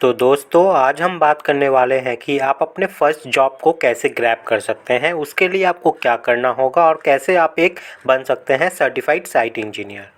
तो दोस्तों आज हम बात करने वाले हैं कि आप अपने फर्स्ट जॉब को कैसे ग्रैब कर सकते हैं, उसके लिए आपको क्या करना होगा और कैसे आप एक बन सकते हैं सर्टिफाइड साइट इंजीनियर।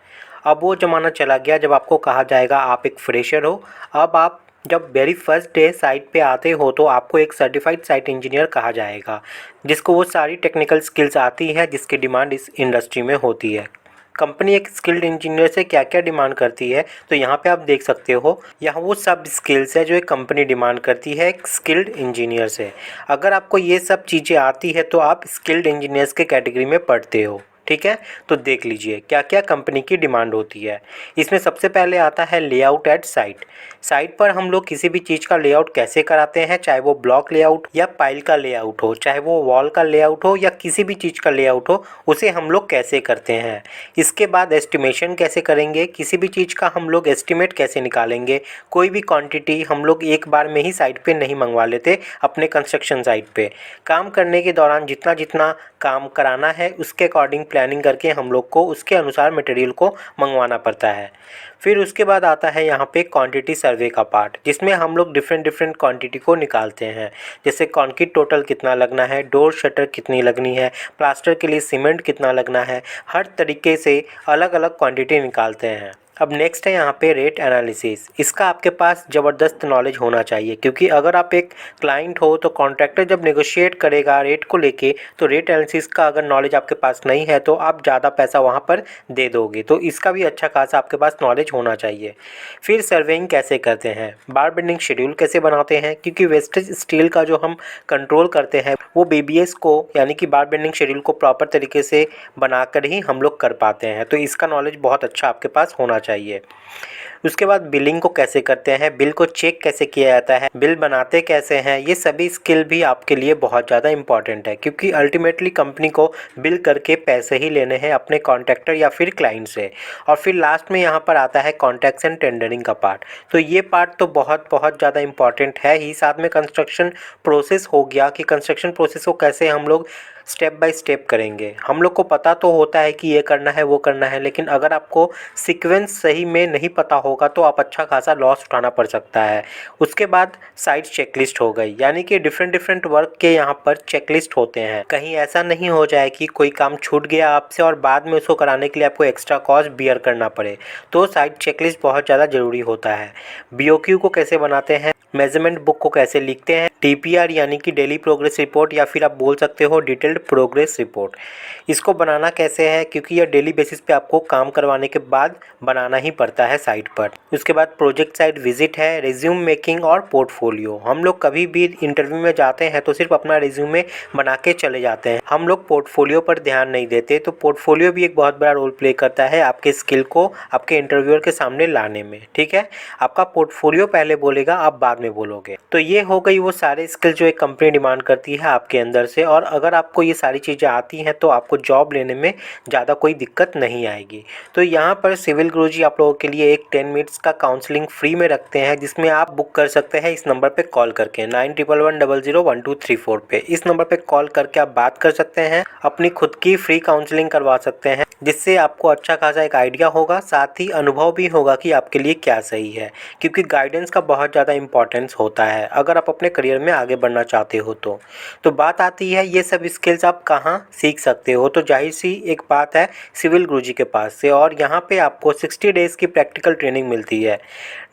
अब वो ज़माना चला गया जब आपको कहा जाएगा आप एक फ्रेशर हो। अब आप जब वेरी फर्स्ट डे साइट पे आते हो तो आपको एक सर्टिफाइड साइट इंजीनियर कहा जाएगा, जिसको वो सारी टेक्निकल स्किल्स आती है जिसकी डिमांड इस इंडस्ट्री में होती है। कंपनी एक स्किल्ड इंजीनियर से क्या क्या डिमांड करती है, तो यहाँ पे आप देख सकते हो, यहाँ वो सब स्किल्स है जो एक कंपनी डिमांड करती है एक स्किल्ड इंजीनियर से। अगर आपको ये सब चीज़ें आती है तो आप स्किल्ड इंजीनियर्स के कैटेगरी में पढ़ते हो। ठीक है, तो देख लीजिए क्या क्या कंपनी की डिमांड होती है। इसमें सबसे पहले आता है लेआउट एट साइट। साइट पर हम लोग किसी भी चीज़ का लेआउट कैसे कराते हैं, चाहे वो ब्लॉक लेआउट या पाइल का लेआउट हो, चाहे वो वॉल का लेआउट हो या किसी भी चीज़ का लेआउट हो, उसे हम लोग कैसे करते हैं। इसके बाद एस्टिमेशन कैसे करेंगे, किसी भी चीज़ का हम लोग एस्टिमेट कैसे निकालेंगे। कोई भी क्वांटिटी हम लोग एक बार में ही साइट पे नहीं मंगवा लेते। अपने कंस्ट्रक्शन साइट पे काम करने के दौरान जितना जितना काम कराना है उसके अकॉर्डिंग प्लानिंग करके हम लोग को उसके अनुसार मटेरियल को मंगवाना पड़ता है। फिर उसके बाद आता है यहाँ पे क्वांटिटी सर्वे का पार्ट, जिसमें हम लोग डिफरेंट डिफरेंट क्वांटिटी को निकालते हैं। जैसे कंक्रीट टोटल कितना लगना है, डोर शटर कितनी लगनी है, प्लास्टर के लिए सीमेंट कितना लगना है, हर तरीके से अलग अलग क्वांटिटी निकालते हैं। अब नेक्स्ट है यहाँ पे रेट एनालिसिस। इसका आपके पास ज़बरदस्त नॉलेज होना चाहिए, क्योंकि अगर आप एक क्लाइंट हो तो कॉन्ट्रैक्टर जब नेगोशिएट करेगा रेट को लेके, तो रेट एनालिसिस का अगर नॉलेज आपके पास नहीं है तो आप ज़्यादा पैसा वहाँ पर दे दोगे। तो इसका भी अच्छा खासा आपके पास नॉलेज होना चाहिए। फिर सर्वेइंग कैसे करते हैं, बार बेंडिंग शेड्यूल कैसे बनाते हैं, क्योंकि वेस्टेज स्टील का जो हम कंट्रोल करते हैं वो बीबीएस को यानी कि बार बेंडिंग शेड्यूल को प्रॉपर तरीके से बनाकर ही हम लोग कर पाते हैं। तो इसका नॉलेज बहुत अच्छा आपके पास होना चाहिए। उसके बाद बिलिंग को कैसे करते हैं, बिल को चेक कैसे किया जाता है, बिल बनाते कैसे हैं, ये सभी स्किल भी आपके लिए बहुत ज़्यादा इंपॉर्टेंट है, क्योंकि अल्टीमेटली कंपनी को बिल करके पैसे ही लेने हैं अपने कॉन्ट्रैक्टर या फिर क्लाइंट से। और फिर लास्ट में यहाँ पर आता है कॉन्ट्रैक्ट्स एंड टेंडरिंग का पार्ट। तो ये पार्ट तो बहुत बहुत ज़्यादा इंपॉर्टेंट है ही। साथ में कंस्ट्रक्शन प्रोसेस हो गया कि कंस्ट्रक्शन प्रोसेस को कैसे हम लोग स्टेप बाय स्टेप करेंगे। हम लोग को पता तो होता है कि ये करना है वो करना है, लेकिन अगर आपको सीक्वेंस सही में नहीं पता होगा तो आप अच्छा खासा लॉस उठाना पड़ सकता है। उसके बाद साइट चेकलिस्ट हो गई, यानी कि डिफरेंट डिफरेंट वर्क के यहाँ पर चेकलिस्ट होते हैं। कहीं ऐसा नहीं हो जाए कि कोई काम छूट गया आपसे और बाद में उसको कराने के लिए आपको एक्स्ट्रा कॉस्ट बियर करना पड़े। तो साइट चेकलिस्ट बहुत ज़्यादा ज़रूरी होता है। बीओक्यू को कैसे बनाते हैं, मेजरमेंट बुक को कैसे लिखते हैं, टीपीआर यानी कि डेली प्रोग्रेस रिपोर्ट या फिर आप बोल सकते हो डिटेल्ड प्रोग्रेस रिपोर्ट, इसको बनाना कैसे है, क्योंकि यह डेली बेसिस पे आपको काम करवाने के बाद बनाना ही पड़ता है साइट पर। उसके बाद प्रोजेक्ट साइट विजिट है, रिज्यूम मेकिंग और पोर्टफोलियो। हम लोग कभी भी इंटरव्यू में जाते हैं तो सिर्फ अपना रिज्यूमे बना के चले जाते हैं, हम लोग पोर्टफोलियो पर ध्यान नहीं देते। तो पोर्टफोलियो भी एक बहुत बड़ा रोल प्ले करता है आपके स्किल को आपके इंटरव्यूअर के सामने लाने में। ठीक है, आपका पोर्टफोलियो पहले बोलेगा, आप बाद में बोलोगे। तो ये हो गई वो सारे स्किल जो एक कंपनी डिमांड करती है आपके अंदर से। और अगर आपको ये सारी चीज़ें आती हैं तो आपको जॉब लेने में ज़्यादा कोई दिक्कत नहीं आएगी। तो यहाँ पर सिविल गुरुजी आप लोगों के लिए एक 10 मिनट्स का काउंसलिंग फ्री में रखते हैं, जिसमें आप बुक कर सकते हैं इस नंबर पे कॉल करके 9111001234 पे। इस नंबर पे कॉल करके आप बात कर सकते हैं, अपनी खुद की फ्री काउंसलिंग करवा सकते हैं, जिससे आपको अच्छा खासा एक आइडिया होगा, साथ ही अनुभव भी होगा कि आपके लिए क्या सही है। क्योंकि गाइडेंस का बहुत ज़्यादा इंपॉर्टेंस होता है अगर आप अपने करियर में आगे बढ़ना चाहते हो तो बात आती है ये सब स्किल्स आप कहाँ सीख सकते हो। तो जाहिर सी एक बात है, सिविल गुरुजी के पास से। और यहाँ पे आपको 60 डेज़ की प्रैक्टिकल ट्रेनिंग मिलती है,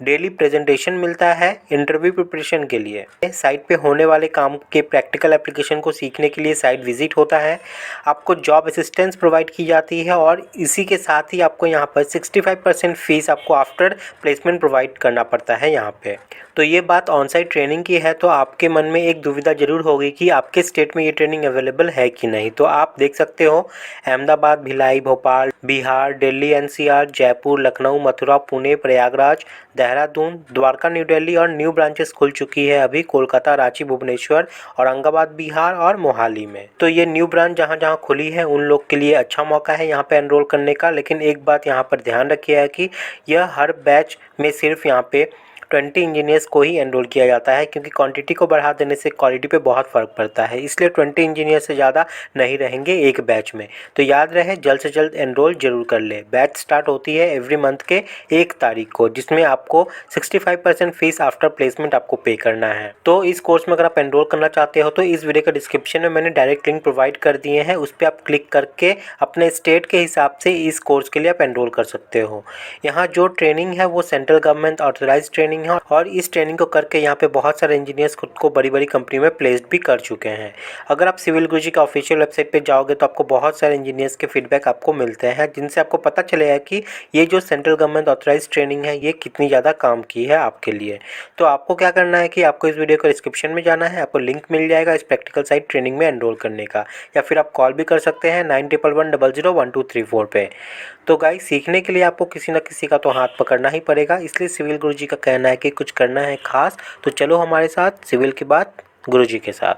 डेली प्रेजेंटेशन मिलता है इंटरव्यू प्रिपरेशन के लिए, साइट पे होने वाले काम के प्रैक्टिकल एप्लीकेशन को सीखने के लिए साइट विजिट होता है, आपको जॉब असिस्टेंस प्रोवाइड की जाती है, और इसी के साथ ही आपको यहाँ पर 65% फीस आपको आफ्टर प्लेसमेंट प्रोवाइड करना पड़ता है यहाँ पे। तो ये बात ऑन साइट ट्रेनिंग की है, तो आपके मन में एक दुविधा जरूर होगी कि आपके स्टेट में ये ट्रेनिंग अवेलेबल है कि नहीं। तो आप देख सकते हो अहमदाबाद, भिलाई, भोपाल, बिहार, दिल्ली, एनसीआर, जयपुर, लखनऊ, मथुरा, पुणे, प्रयागराज, देहरादून, द्वारका, न्यू दिल्ली और न्यू ब्रांचेस खुल चुकी है अभी कोलकाता, रांची, भुवनेश्वर, औरंगाबाद, बिहार और मोहाली में। तो ये न्यू ब्रांच जहाँ जहाँ खुली है उन लोग के लिए अच्छा मौका है यहाँ पे एनरोल करने का। लेकिन एक बात यहाँ पर ध्यान रखिए है कि यह हर बैच में सिर्फ यहाँ पे 20 इंजीनियर्स को ही एनरोल किया जाता है, क्योंकि क्वांटिटी को बढ़ा देने से क्वालिटी पे बहुत फ़र्क पड़ता है। इसलिए 20 इंजीनियर से ज़्यादा नहीं रहेंगे एक बैच में। तो याद रहे, जल्द से जल्द एनरोल जरूर कर ले। बैच स्टार्ट होती है एवरी मंथ के 1 तारीख को, जिसमें आपको 65% फीस आफ्टर प्लेसमेंट आपको पे करना है। तो इस कोर्स में अगर आप एनरोल करना चाहते हो तो इस वीडियो का डिस्क्रिप्शन में मैंने डायरेक्ट लिंक प्रोवाइड कर दिए हैं, उस पर आप क्लिक करके अपने स्टेट के हिसाब से इस कोर्स के लिए आप एनरोल कर सकते हो। यहाँ जो ट्रेनिंग है वो सेंट्रल गवर्नमेंट ऑथराइज ट्रेनिंग है, और इस ट्रेनिंग को करके यहाँ पे बहुत सारे इंजीनियर्स खुद को बड़ी बड़ी कंपनी में प्लेस्ड भी कर चुके हैं। अगर आप सिविल गुरुजी का ऑफिशियल वेबसाइट पे जाओगे तो आपको बहुत सारे इंजीनियर्स के फीडबैक आपको मिलते हैं, जिनसे आपको पता चलेगा कि ये जो सेंट्रल गवर्नमेंट ऑथराइज ट्रेनिंग है ये कितनी ज़्यादा काम की है आपके लिए। तो आपको क्या करना है कि आपको इस वीडियो को डिस्क्रिप्शन में जाना है, आपको लिंक मिल जाएगा इस प्रैक्टिकल साइट ट्रेनिंग में एनरोल करने का, या फिर आप कॉल भी कर सकते हैं 9111001234 पे। तो गाइस, सीखने के लिए आपको किसी न किसी का तो हाथ पकड़ना ही पड़ेगा, इसलिए सिविल गुरुजी का कहना है कि कुछ करना है खास तो चलो हमारे साथ सिविल की बात गुरुजी के साथ।